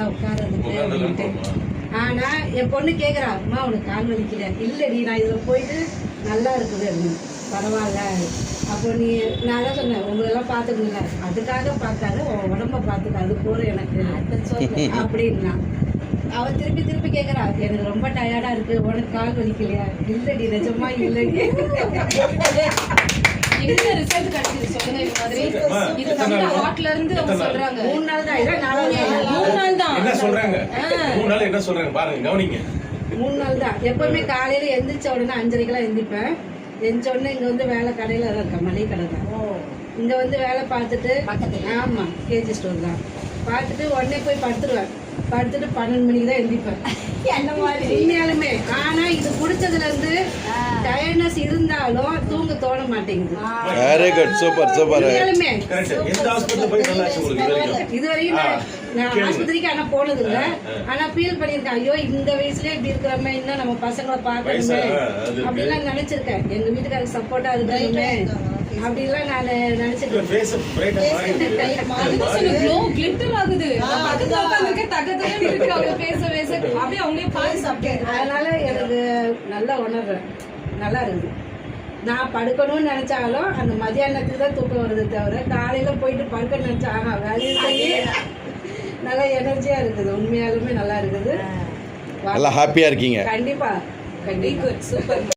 உட்கார்றதுக்கு. ஆனா என் பொண்ணு கேக்குறா, அம்மா உனக்கு கால் வலிக்கல? இல்லடி, நான் இதுல போயிட்டு நல்லா இருக்குது அப்படின்னு. பரவாயில்ல. அப்போ நான் தான் சொன்னேன், உங்களெல்லாம் பார்த்துக்கணுங்க, அதுக்காக பார்த்தாரு, உன் உடம்ப பார்த்துக்க, அது போற எனக்கு அப்படின்னா. அவ திருப்பி திருப்பி கேக்குறா, எனக்கு ரொம்ப டயர்டா இருக்கு, உனக்கு கால் வலிக்கலையா? இல்லடி, நிஜமா இல்லடி. என்ன ரிசல்ட் கிடைச்சது சொல்லுங்க. இந்த மாதிரி இது கம்ப்ளீட் ஹார்ட்ல இருந்து அவங்க சொல்றாங்க 3 நாள் தான். இல்ல 4 நாள். 3 நாள் தான். என்ன சொல்றாங்க? 3 நாள் என்ன சொல்றாங்க பாருங்க, கவனிங்க. 3 நாள் தான். எப்பவுமே காலையில எந்திரிச்ச உடனே 5:30க்கெல்லாம் எந்திரிப்பேன். எந்திரிச்ச உடனே இங்க வந்து வேலை கடையில இருக்க மளிகை கடை தான். இங்க வந்து வேலை பார்த்துட்டு, ஆமா கேஜி ஸ்டோர் தான் பார்த்துட்டு உடனே போய் படுத்துருவேன். படுத்துட்டு 12 மணிக்கு தான் எந்திரிப்பேன். என்ன மாதிரி உண்மையாலுமே. ஆனா இது குடிச்சதுல இருந்து டயர்ட்னஸ் இருந்தாலும் தூங்க தோண மாட்டேங்குது. Very good, super super. உண்மையாலுமே கரெக்ட். எந்த ஹாஸ்பிடல்ல போய் நல்லா ஆச்சு உங்களுக்கு இதுவரையும் நான் ஆஸ்பத்திரிக்கு ஆனா போனது இல்ல. ஆனா ஃபீல் பண்ணிருக்கேன், ஐயோ இந்த வயசுலயே இப்படி இருக்கிறோமே, இன்னும் நம்ம பசங்களை பார்க்கணுமே அப்படிலாம் நினைச்சிருக்கேன். எங்க வீட்டுக்காரருக்கு சப்போர்ட்டா இருக்கணுமே அப்படிலாம் நான் நினைச்சிருக்கேன். ஃபேஸ் பிரைட்டா அதுக்கு சொல்ல க்ளோ கிளிட்டர் ஆகுது. பக்கத்துல உட்கார்ந்திருக்க தகதகன்னு இருக்கு. அவங்க பேச அப்படியே அவங்களே பால் சாப்பிட்டு. அதனால எனக்கு நல்லா உணர்றேன், நல்லா இருக்குது. நான் படுக்கணும்னு நினைச்சாலும் அந்த மதியானத்துக்கு தான் தூக்கம் வருது தவிர, காலையில போயிட்டு படுக்க நினைச்சா வேலையும் செய்ய நல்லா எனர்ஜியா இருக்குது. உண்மையாலுமே நல்லா இருக்குது. நல்லா ஹாப்பியா இருக்கீங்க. கண்டிப்பா கண்டிப்பா. சூப்பர்.